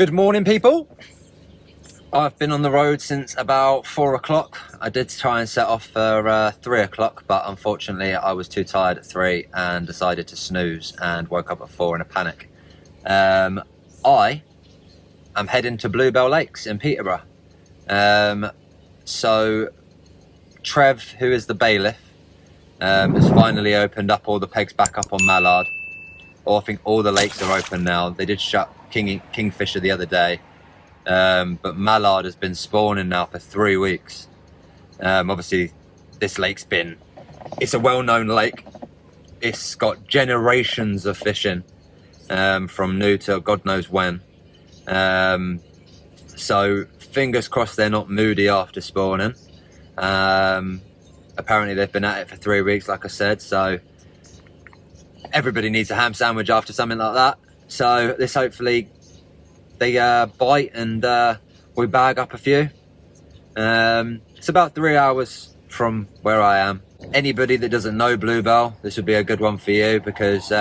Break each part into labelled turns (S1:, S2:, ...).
S1: Good morning, people. I've been on the road since about 4 o'clock. I did try and set off for 3 o'clock, but unfortunately I was too tired at 3 and decided to snooze and woke up at 4 in a panic. I am heading to Bluebell Lakes in Peterborough. So Trev, who is the bailiff, has finally opened up all the pegs back up on Mallard. Or I think all the lakes are open now. They did shut Kingfisher the other day, but Mallard has been spawning now for 3 weeks. Obviously this lake's it's a well-known lake. It's got generations of fishing, from new to God knows when. So fingers crossed they're not moody after spawning. Apparently they've been at it for 3 weeks, like I said, so everybody needs a ham sandwich after something like that. So this hopefully they bite and we bag up a few. It's about 3 hours from where I am. Anybody that doesn't know Bluebell, this would be a good one for you, because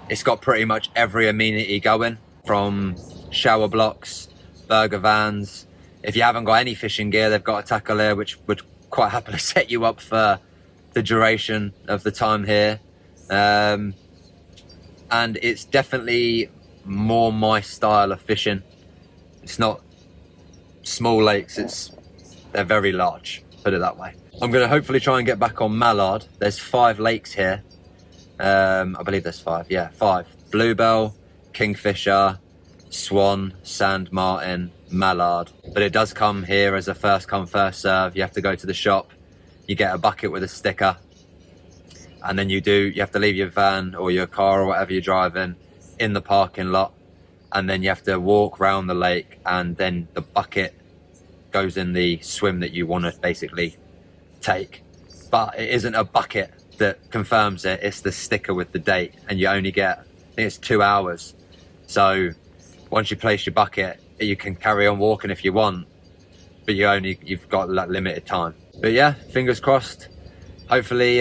S1: it's got pretty much every amenity going, from shower blocks, burger vans. If you haven't got any fishing gear, they've got a tackle here which would quite happily set you up for the duration of the time here. And it's definitely more my style of fishing. It's not small lakes, they're very large, put it that way. I'm going to hopefully try and get back on Mallard. There's 5 lakes here. I believe there's 5, yeah, 5. Bluebell, Kingfisher, Swan, Sand Martin, Mallard. But it does come here as a first come first serve. You have to go to the shop, you get a bucket with a sticker, and then you have to leave your van or your car or whatever you're driving in the parking lot, and then you have to walk around the lake, and then the bucket goes in the swim that you want to basically take. But it isn't a bucket that confirms it, it's the sticker with the date, and you only get, I think it's 2 hours. So once you place your bucket, you can carry on walking if you want, but you've got that limited time. But yeah, fingers crossed. Hopefully,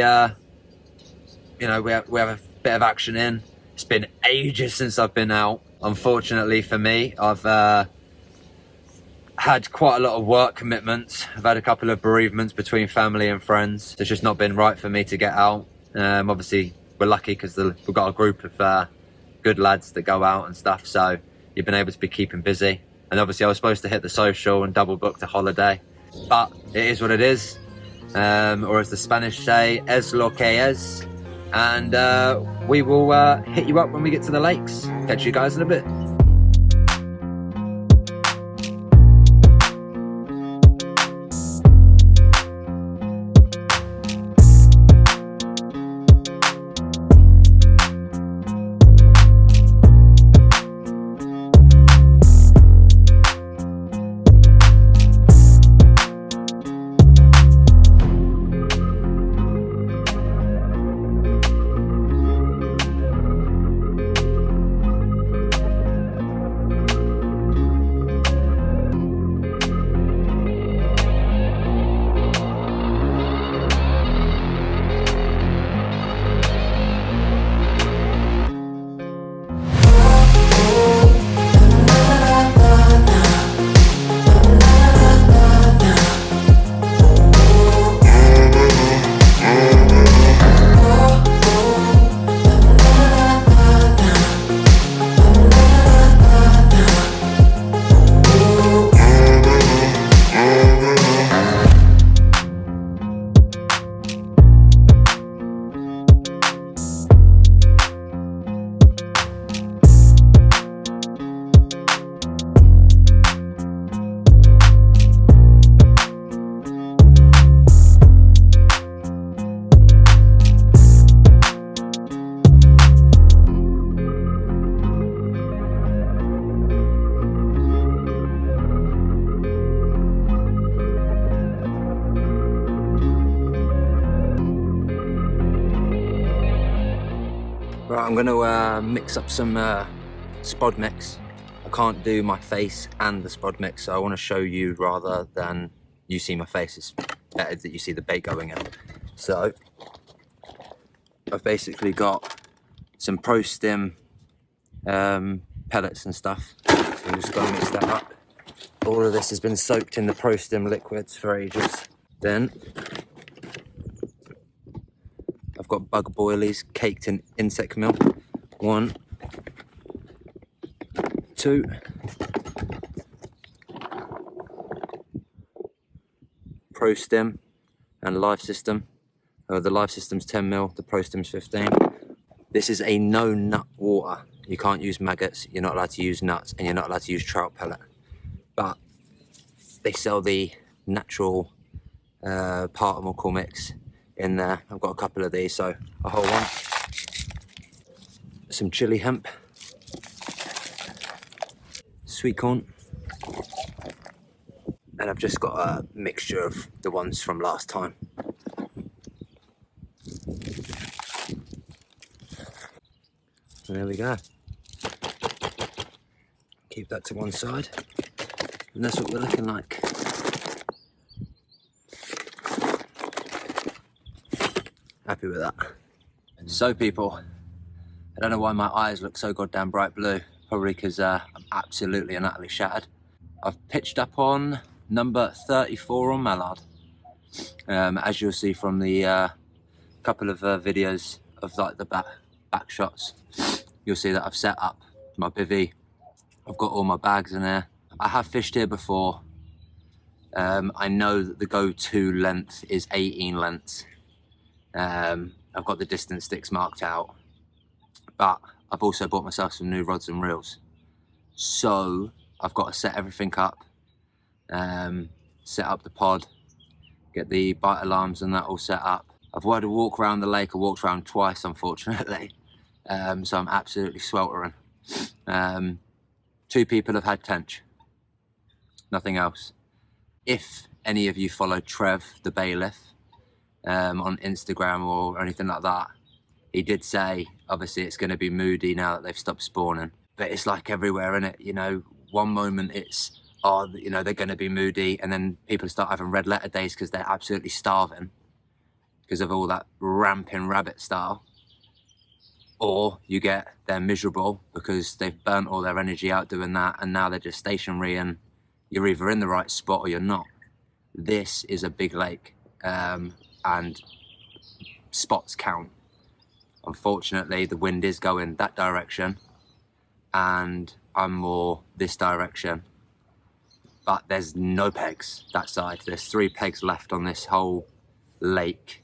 S1: you know, we have a bit of action in. It's been ages since I've been out. Unfortunately for me, I've had quite a lot of work commitments. I've had a couple of bereavements between family and friends. It's just not been right for me to get out. Obviously, we're lucky because we've got a group of good lads that go out and stuff, so you've been able to be keeping busy. And obviously I was supposed to hit the social and double book the holiday, but it is what it is. Or as the Spanish say, es lo que es. And we will hit you up when we get to the lakes. Catch you guys in a bit. Right, I'm going to mix up some spod mix. I can't do my face and the spod mix, so I want to show you rather than you see my face. It's better that you see the bait going in. So I've basically got some Pro Stim pellets and stuff. So I'm just going to mix that up. All of this has been soaked in the Pro-Stim liquids for ages. Then I've got bug boilies caked in insect milk. 1, 2, Pro-Stim and Life System. The Life System's 10ml, the Pro-Stim's 15. This is a no nut water. You can't use maggots, you're not allowed to use nuts, and you're not allowed to use trout pellet. But they sell the natural particle mix in there. I've got a couple of these, so a whole one. Some chili hemp, sweet corn, and I've just got a mixture of the ones from last time. And there we go. Keep that to one side, and that's what we're looking like. Happy with that. So people, I don't know why my eyes look so goddamn bright blue. Probably because I'm absolutely and utterly shattered. I've pitched up on number 34 on Mallard. As you'll see from the couple of videos of like the back shots, you'll see that I've set up my bivvy. I've got all my bags in there. I have fished here before. I know that the go-to length is 18 lengths. I've got the distance sticks marked out, but I've also bought myself some new rods and reels. So I've got to set everything up, set up the pod, get the bite alarms and that all set up. I've had to walk around the lake. I walked around twice, unfortunately. So I'm absolutely sweltering. 2 people have had tench, nothing else. If any of you follow Trev, the bailiff, on Instagram or anything like that, he did say, obviously it's going to be moody now that they've stopped spawning. But it's like everywhere, innit? You know, one moment it's, oh, you know, they're going to be moody, and then people start having red letter days because they're absolutely starving because of all that ramping rabbit style. Or you get they're miserable because they've burnt all their energy out doing that, and now they're just stationary, and you're either in the right spot or you're not. This is a big lake, and spots count. Unfortunately, the wind is going that direction, and I'm more this direction. But there's no pegs that side. There's 3 pegs left on this whole lake.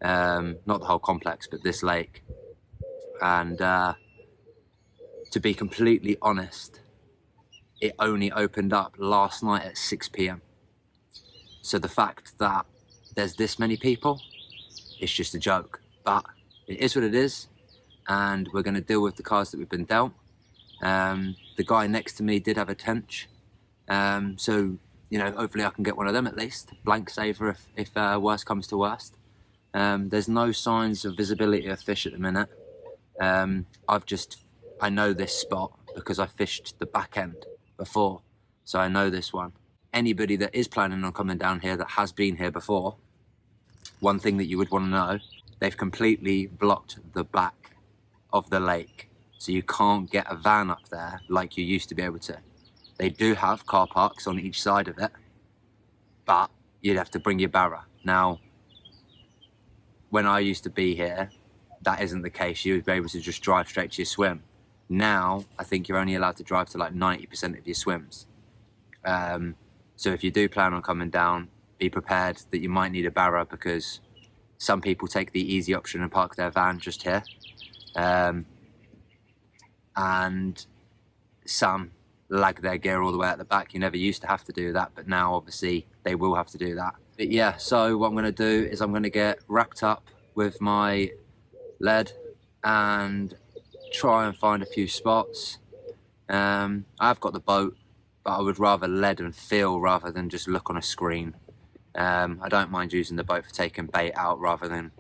S1: Not the whole complex, but this lake. And to be completely honest, it only opened up last night at 6 p.m. So the fact that there's this many people, it's just a joke. But it is what it is, and we're going to deal with the cards that we've been dealt. The guy next to me did have a tench, so you know, hopefully I can get one of them at least. Blank saver if worst comes to worst. There's no signs of visibility of fish at the minute. I know this spot because I fished the back end before, so I know this one. Anybody that is planning on coming down here that has been here before, one thing that you would want to know, they've completely blocked the back of the lake, so you can't get a van up there like you used to be able to. They do have car parks on each side of it, but you'd have to bring your barra. Now, when I used to be here, that isn't the case. You would be able to just drive straight to your swim. Now, I think you're only allowed to drive to like 90% of your swims. So if you do plan on coming down, be prepared that you might need a barra, because some people take the easy option and park their van just here. And some lag their gear all the way at the back. You never used to have to do that, but now obviously they will have to do that. But yeah, so what I'm going to do is I'm going to get wrapped up with my lead and try and find a few spots. I've got the boat, but I would rather lead and feel rather than just look on a screen. I don't mind using the boat for taking bait out rather than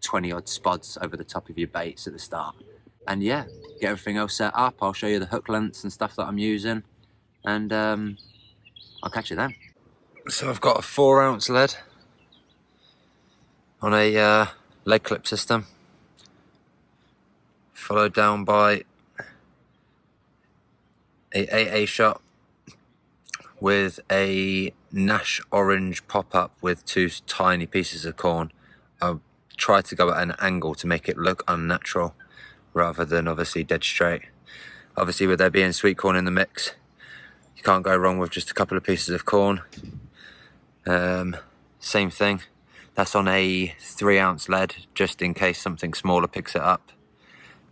S1: 20 odd spots over the top of your baits at the start. And yeah, get everything else set up. I'll show you the hook lengths and stuff that I'm using, and I'll catch you then. So I've got a 4-ounce lead on a leg clip system, followed down by a 8A shot with a Nash orange pop-up with 2 tiny pieces of corn. I tried to go at an angle to make it look unnatural rather than obviously dead straight. Obviously, with there being sweet corn in the mix, you can't go wrong with just a couple of pieces of corn. Same thing, that's on a 3-ounce lead, just in case something smaller picks it up.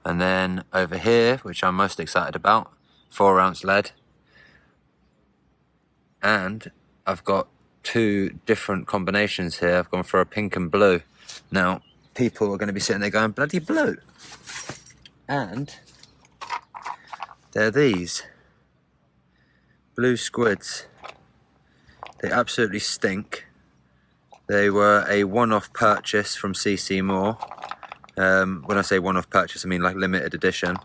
S1: And then over here, which I'm most excited about, 4-ounce lead. And I've got 2 different combinations here. I've gone for a pink and blue. Now, people are going to be sitting there going, bloody blue. And they're these blue squids. They absolutely stink. They were a one-off purchase from CC Moore. When I say one-off purchase, I mean like limited edition.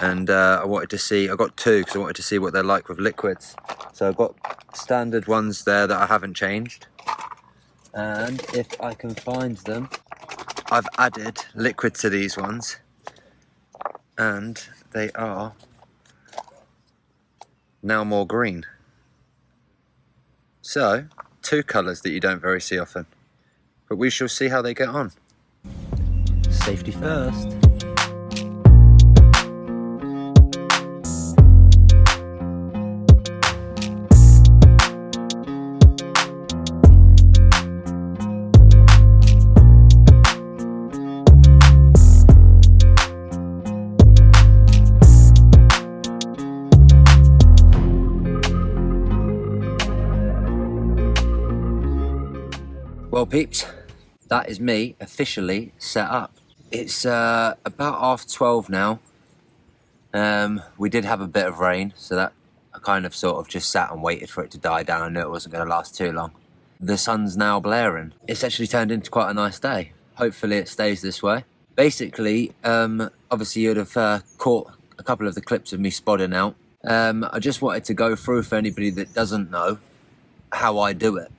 S1: And I wanted to see, I got 2 because I wanted to see what they're like with liquids. So I've got standard ones there that I haven't changed. And if I can find them, I've added liquid to these ones. And they are now more green. So, 2 colours that you don't very see often. But we shall see how they get on. Safety first. Well, peeps, that is me officially set up. It's about 12:30 now. We did have a bit of rain, so that I kind of sort of just sat and waited for it to die down. I knew it wasn't going to last too long. The sun's now blaring. It's actually turned into quite a nice day. Hopefully it stays this way. Basically, obviously you'd have caught a couple of the clips of me spodding out. I just wanted to go through, for anybody that doesn't know, how I do it.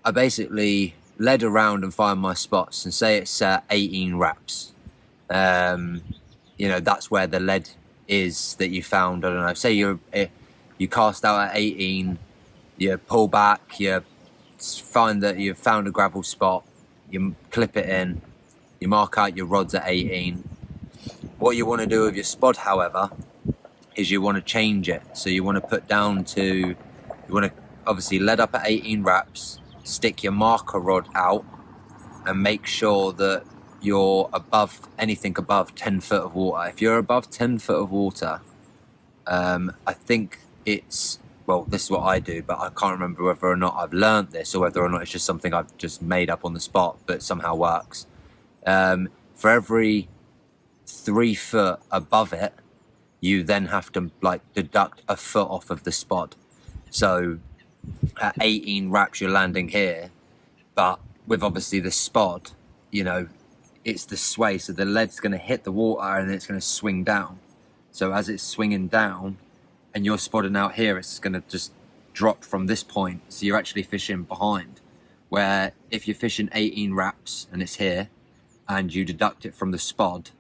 S1: I basically lead around and find my spots, and say it's 18 wraps. You know, that's where the lead is that you found. I don't know, say you cast out at 18, you pull back, you find that you've found a gravel spot, you clip it in, you mark out your rods at 18. What you want to do with your spod, however, is you want to change it. So you want to put down to, you want to obviously lead up at 18 wraps, stick your marker rod out, and make sure that you're above anything above 10 foot of water. If you're above 10 foot of water, I think it's, well, this is what I do, but I can't remember whether or not I've learnt this or whether or not it's just something I've just made up on the spot, but somehow works. For every 3 foot above it, you then have to like deduct a foot off of the spot. So at 18 wraps you're landing here, but with obviously the spod, you know, it's the sway, so the lead's going to hit the water and it's going to swing down. So as it's swinging down and you're spodding out here, it's going to just drop from this point, so you're actually fishing behind. Where if you're fishing 18 wraps and it's here and you deduct it from the spod,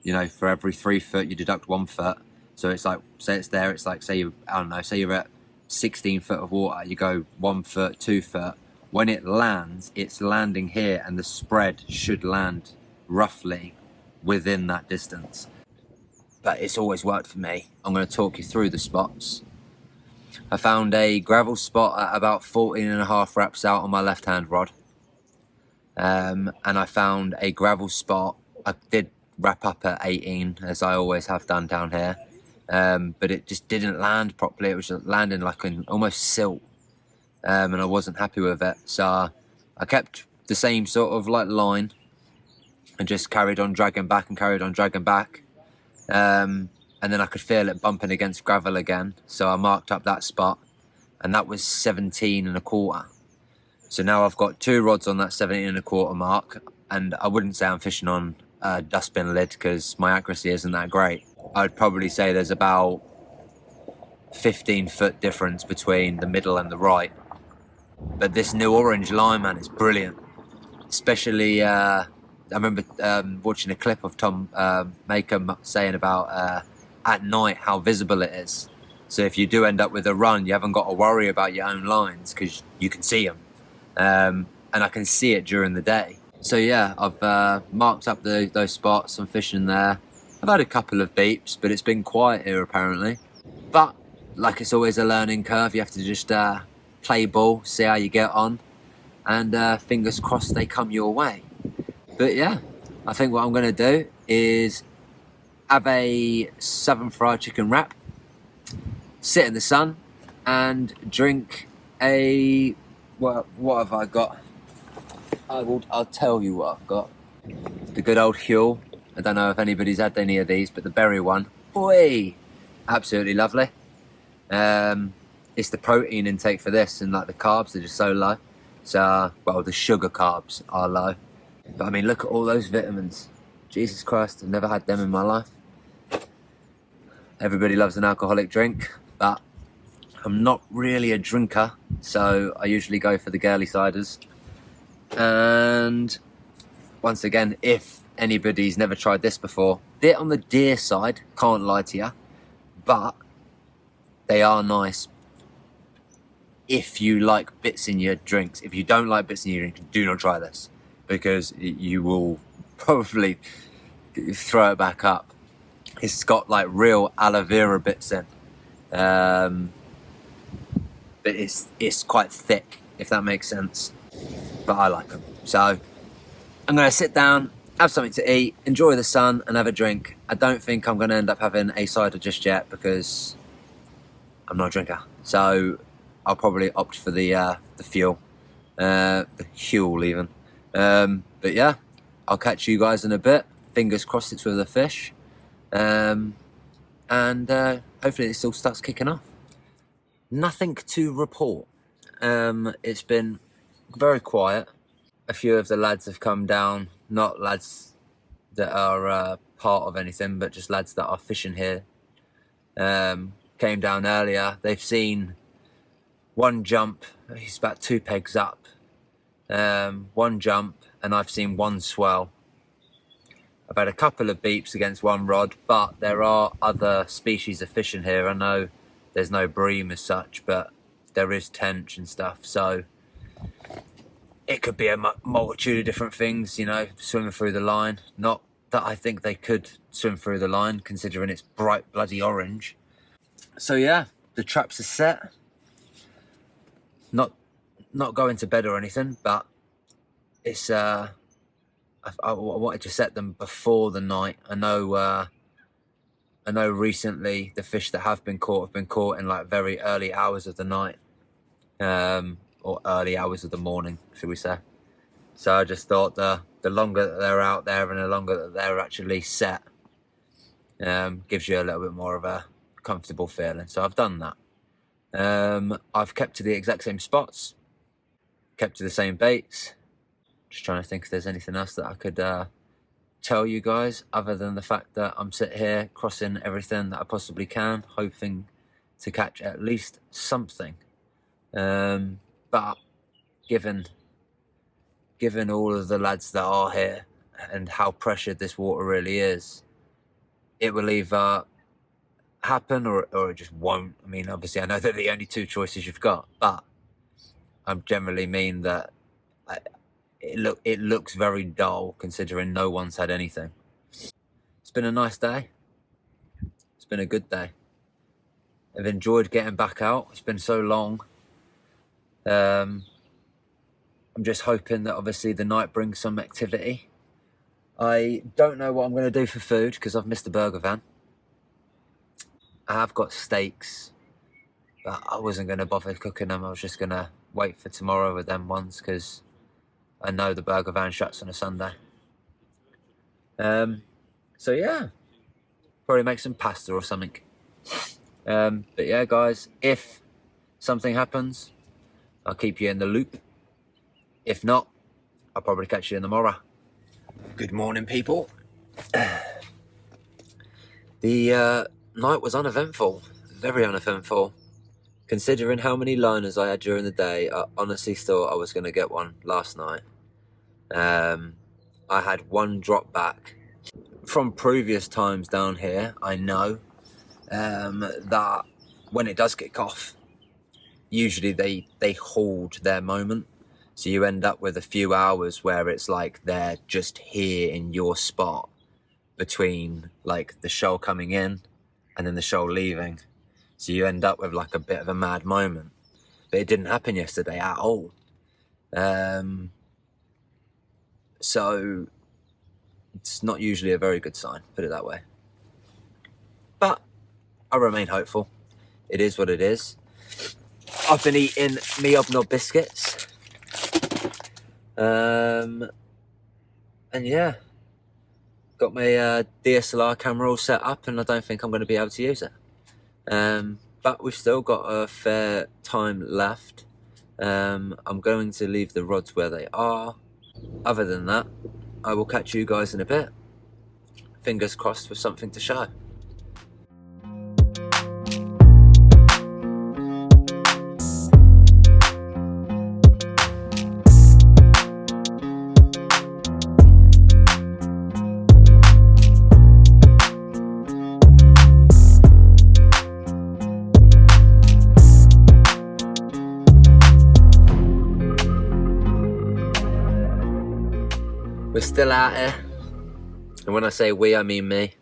S1: you know, for every 3 foot you deduct 1 foot. So it's like, say it's there, it's like, say you, I don't know, say you're at 16 foot of water, you go 1 foot, 2 foot. When it lands, it's landing here, and the spread should land roughly within that distance. But it's always worked for me. I'm going to talk you through the spots. I found a gravel spot at about 14.5 wraps out on my left hand rod. And I found a gravel spot. I did wrap up at 18, as I always have done down here. But it just didn't land properly. It was just landing like an almost silt, and I wasn't happy with it. So I kept the same sort of like line and just carried on dragging back and carried on dragging back. And then I could feel it bumping against gravel again. So I marked up that spot, and that was 17.25. So now I've got 2 rods on that 17.25 mark, and I wouldn't say I'm fishing on a dustbin lid because my accuracy isn't that great. I'd probably say there's about 15 foot difference between the middle and the right. But this new orange line, man, is brilliant. Especially, I remember watching a clip of Tom Maker saying about at night how visible it is. So if you do end up with a run, you haven't got to worry about your own lines because you can see them. And I can see it during the day. So yeah, I've marked up those spots. I'm fishing there. I've had a couple of beeps, but it's been quiet here apparently. But like it's always a learning curve, you have to just play ball, see how you get on, and fingers crossed they come your way. But yeah, I think what I'm going to do is have a southern fried chicken wrap, sit in the sun, and drink a... what have I got? I'll tell you what I've got. The good old Huel. I don't know if anybody's had any of these, but the berry one, boy, absolutely lovely. It's the protein intake for this, and like the carbs are just so low. So, well, the sugar carbs are low. But I mean, look at all those vitamins. Jesus Christ, I've never had them in my life. Everybody loves an alcoholic drink, but I'm not really a drinker, so I usually go for the girly ciders. And once again, if anybody's never tried this before, bit on the dear side, can't lie to you, but they are nice if you like bits in your drinks. If you don't like bits in your drinks, do not try this, because you will probably throw it back up. It's got like real aloe vera bits in, but it's quite thick, if that makes sense. But I like them. So I'm going to sit down, have something to eat, enjoy the sun, and have a drink. I don't think I'm going to end up having a cider just yet because I'm not a drinker. So I'll probably opt for the fuel, the Huel even. But yeah, I'll catch you guys in a bit. Fingers crossed it's with a fish. And hopefully this all starts kicking off. Nothing to report. It's been very quiet. A few of the lads have come down, not lads that are part of anything, but just lads that are fishing here. Came down earlier. They've seen one jump. He's about 2 pegs up. One jump, and I've seen one swell. I've had a couple of beeps against one rod, but there are other species of fishing here. I know there's no bream as such, but there is tench and stuff, so it could be a multitude of different things, you know, swimming through the line. Not that I think they could swim through the line, considering it's bright bloody orange. So yeah, the traps are set. Not going to bed or anything, but it's I wanted to set them before the night. I know recently the fish that have been caught in like very early hours of the night, or early hours of the morning, should we say. So I just thought the longer that they're out there and the longer that they're actually set, gives you a little bit more of a comfortable feeling. So I've done that. I've kept to the exact same spots, kept to the same baits. Just trying to think if there's anything else that I could tell you guys, other than the fact that I'm sitting here crossing everything that I possibly can, hoping to catch at least something. But given all of the lads that are here and how pressured this water really is, it will either happen or it just won't. I mean, obviously I know they're the only two choices you've got, but I generally mean that it looks very dull considering no one's had anything. It's been a nice day. It's been a good day. I've enjoyed getting back out. It's been so long. I'm just hoping that obviously the night brings some activity. I don't know what I'm going to do for food because I've missed the burger van. I have got steaks, but I wasn't going to bother cooking them. I was just going to wait for tomorrow with them ones because I know the burger van shuts on a Sunday. So yeah, probably make some pasta or something. But yeah, guys, if something happens, I'll keep you in the loop. If not, I'll probably catch you in the morrow. Good morning, people. The night was uneventful, very uneventful. Considering how many liners I had during the day, I honestly thought I was going to get one last night. I had one drop back. From previous times down here, I know that when it does kick off, usually they hold their moment. So you end up with a few hours where it's like they're just here in your spot between like the shoal coming in and then the shoal leaving. So you end up with like a bit of a mad moment. But it didn't happen yesterday at all. So it's not usually a very good sign, put it that way. But I remain hopeful. It is what it is. I've been eating me Obnob biscuits. And yeah, got my DSLR camera all set up, and I don't think I'm going to be able to use it. But we've still got a fair time left. I'm going to leave the rods where they are. Other than that, I will catch you guys in a bit. Fingers crossed with something to show. We're still out here, and when I say we, I mean me.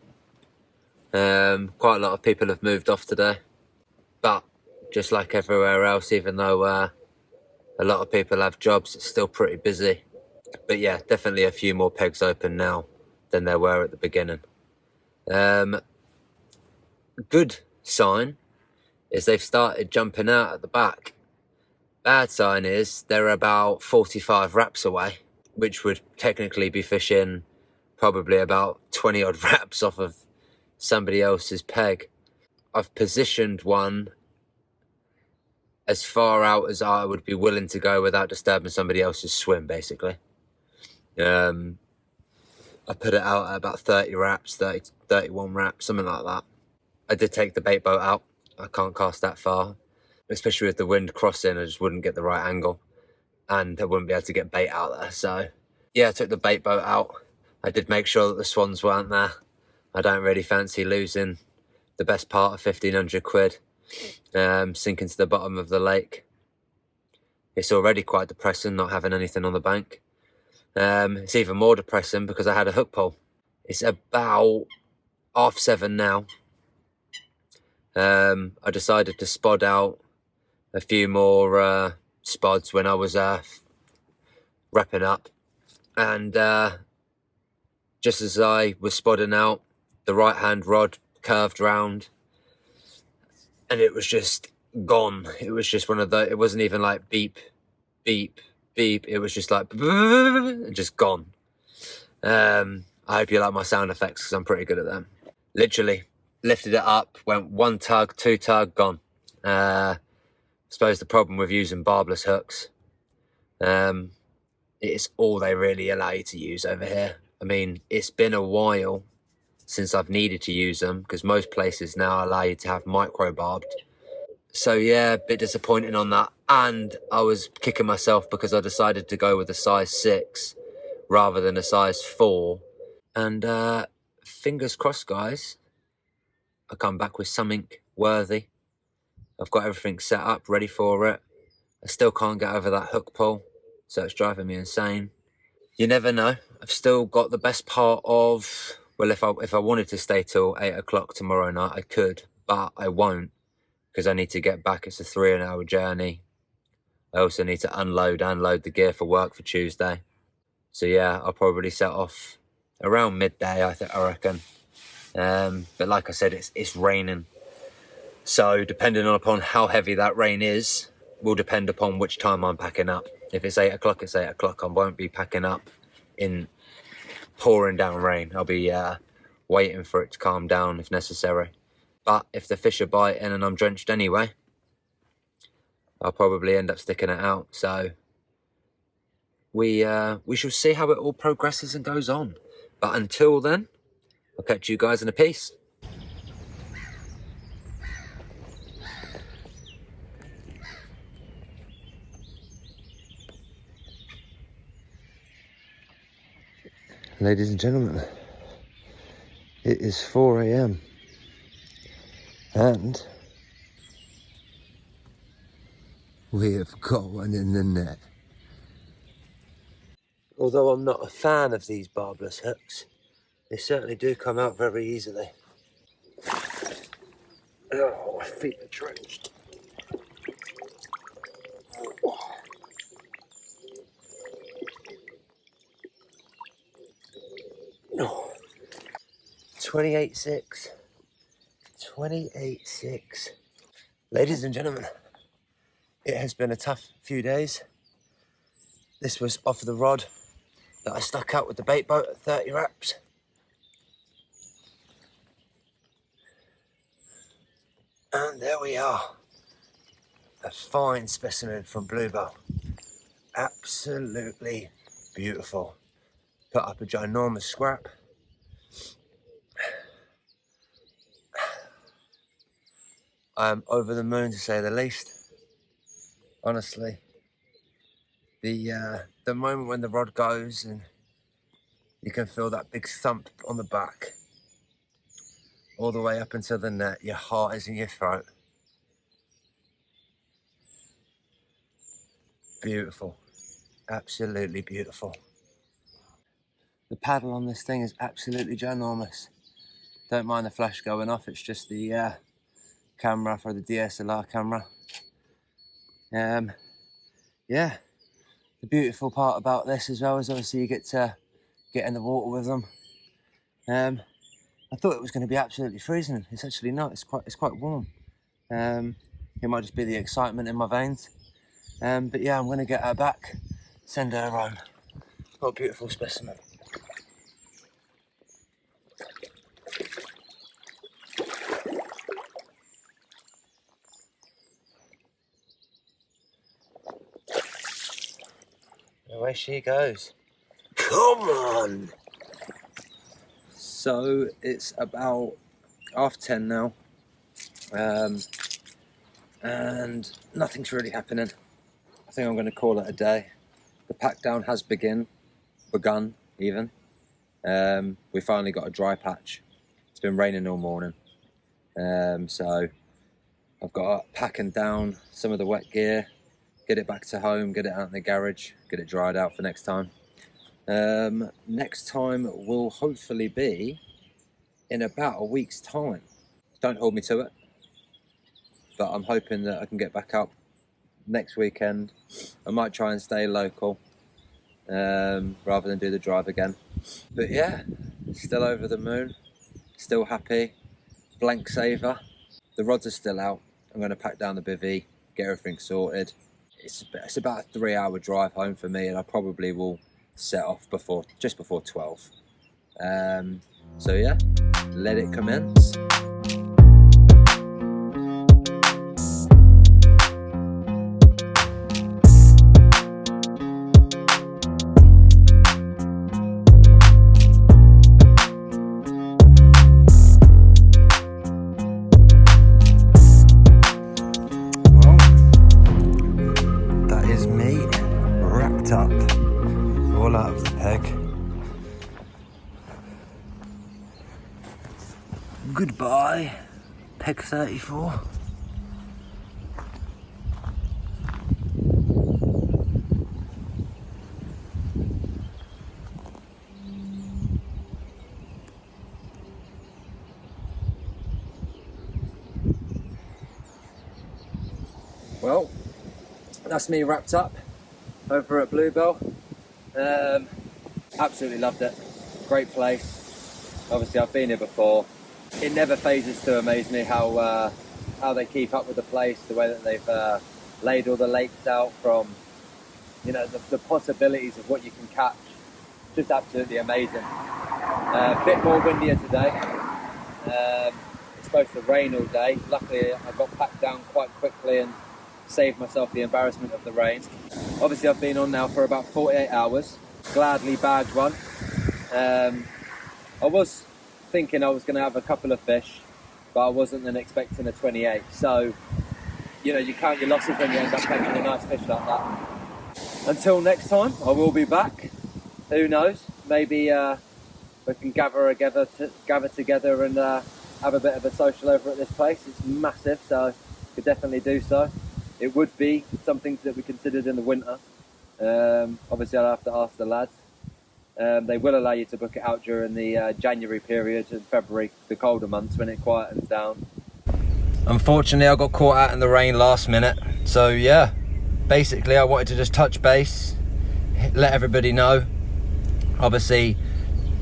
S1: Quite a lot of people have moved off today, but just like everywhere else, even though a lot of people have jobs, it's still pretty busy. But yeah, definitely a few more pegs open now than there were at the beginning. Good sign is they've started jumping out at the back. Bad sign is they're about 45 wraps away, which would technically be fishing probably about 20 odd wraps off of somebody else's peg. I've positioned one as far out as I would be willing to go without disturbing somebody else's swim, basically. I put it out at about 30 wraps, 30, 31 wraps, something like that. I did take the bait boat out. I can't cast that far, especially with the wind crossing. I just wouldn't get the right angle, and I wouldn't be able to get bait out there. So yeah, I took the bait boat out. I did make sure that the swans weren't there. I don't really fancy losing the best part of 1,500 quid sinking to the bottom of the lake. It's already quite depressing not having anything on the bank. It's even more depressing because I had a hook pole. It's about 7:30 now. I decided to spod out a few more spods when I was wrapping up, and just as I was spodding out, the right hand rod curved round and it was just gone. It was just one of the, it wasn't even like beep beep beep, it was just like and just gone. I hope you like my sound effects because I'm pretty good at them. Literally lifted it up, went one tug, two tug, gone. I suppose the problem with using barbless hooks, it's all they really allow you to use over here. I mean, it's been a while since I've needed to use them because most places now allow you to have micro barbed. So yeah, a bit disappointing on that. And I was kicking myself because I decided to go with a size 6 rather than a size 4. And fingers crossed, guys, I come back with something worthy. I've got everything set up, ready for it. I still can't get over that hook pull, so it's driving me insane. You never know. I've still got the best part of, well, if I wanted to stay till 8 o'clock tomorrow night, I could, but I won't because I need to get back. It's a 3-hour journey. I also need to unload the gear for work for Tuesday. So yeah, I'll probably set off around midday, I reckon. But like I said, it's raining. So depending upon how heavy that rain is, will depend upon which time I'm packing up. If it's 8 o'clock, it's 8 o'clock. I won't be packing up in pouring down rain. I'll be waiting for it to calm down if necessary. But if the fish are biting and I'm drenched anyway, I'll probably end up sticking it out. So we shall see how it all progresses and goes on. But until then, I'll catch you guys in a piece. Ladies and gentlemen, it is 4 a.m.
S2: And we have got one in the net. Although I'm not a fan of these barbless hooks, they certainly do come out very easily. Oh, my feet are drenched. No. 28.6. 28.6. Ladies and gentlemen, it has been a tough few days. This was off the rod that I stuck out with the bait boat at 30 wraps. And there we are. A fine specimen from Bluebell. Absolutely beautiful. Put up a ginormous scrap. I am over the moon, to say the least. Honestly, the moment when the rod goes and you can feel that big thump on the back, all the way up until the net, your heart is in your throat. Beautiful, absolutely beautiful. The paddle on this thing is absolutely ginormous. Don't mind the flash going off, it's just the camera for the DSLR camera. Yeah, the beautiful part about this as well is obviously you get to get in the water with them. I thought it was going to be absolutely freezing. It's actually not. It's quite warm. It might just be the excitement in my veins. But yeah, I'm going to get her back, send her home. What a beautiful specimen. Away she goes. Come on! So it's about 10:30 now, and nothing's really happening. I think I'm going to call it a day. The pack down has begun even. We finally got a dry patch. It's been raining all morning, so I've got packing down some of the wet gear, get it back to home, get it out in the garage, get it dried out for next time. Next time will hopefully be in about a week's time. Don't hold me to it, but I'm hoping that I can get back up next weekend. I might try and stay local rather than do the drive again. But yeah, still over the moon, still happy, blank saver. The rods are still out. I'm going to pack down the bivvy, get everything sorted. It's about a 3-hour drive home for me, and I probably will set off just before 12. So yeah, let it commence. Up, all out of the peg. Goodbye, peg 34. Well, that's me wrapped up over at Bluebell. Absolutely loved it. Great place. Obviously I've been here before. It never phases to amaze me how they keep up with the place, the way that they've laid all the lakes out, from the possibilities of what you can catch. Just absolutely amazing. A bit more windier today. It's supposed to rain all day. Luckily I got packed down quite quickly and saved myself the embarrassment of the rain. Obviously I've been on now for about 48 hours, gladly bagged one. I was thinking I was going to have a couple of fish, but I wasn't then expecting a 28. So, you count your losses when you end up taking a nice fish like that. Until next time, I will be back. Who knows? Maybe we can gather together and have a bit of a social over at this place. It's massive, so could definitely do so. It would be something that we considered in the winter. Obviously I'll have to ask the lads. They will allow you to book it out during the January period and February, the colder months when it quietens down.
S1: Unfortunately, I got caught out in the rain last minute. So yeah, basically I wanted to just touch base, let everybody know. Obviously,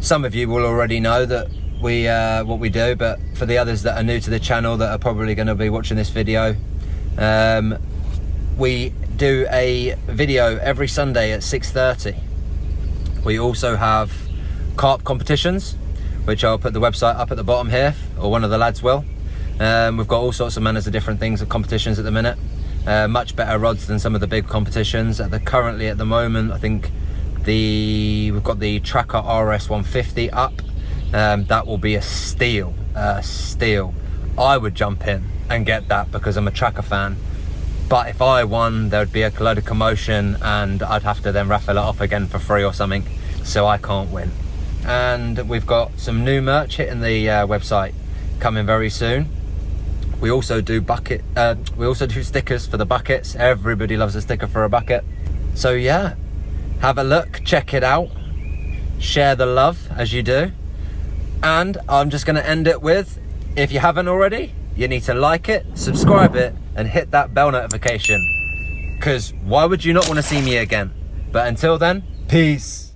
S1: some of you will already know that we what we do, but for the others that are new to the channel that are probably going to be watching this video, we do a video every Sunday at 6:30. We also have carp competitions, which I'll put the website up at the bottom here, or one of the lads will. We've got all sorts of manners of different things at competitions at the minute. Much better rods than some of the big competitions. Currently at the moment, I think we've got the Tracker RS 150 up. That will be a steal. I would jump in and get that because I'm a Tracker fan. But if I won, there would be a load of commotion and I'd have to then raffle it off again for free or something. So I can't win. And we've got some new merch hitting the website coming very soon. We also do stickers for the buckets. Everybody loves a sticker for a bucket. So yeah, have a look, check it out, share the love as you do. And I'm just going to end it with, if you haven't already, you need to like it, subscribe it, and hit that bell notification. Because why would you not want to see me again? But until then, peace.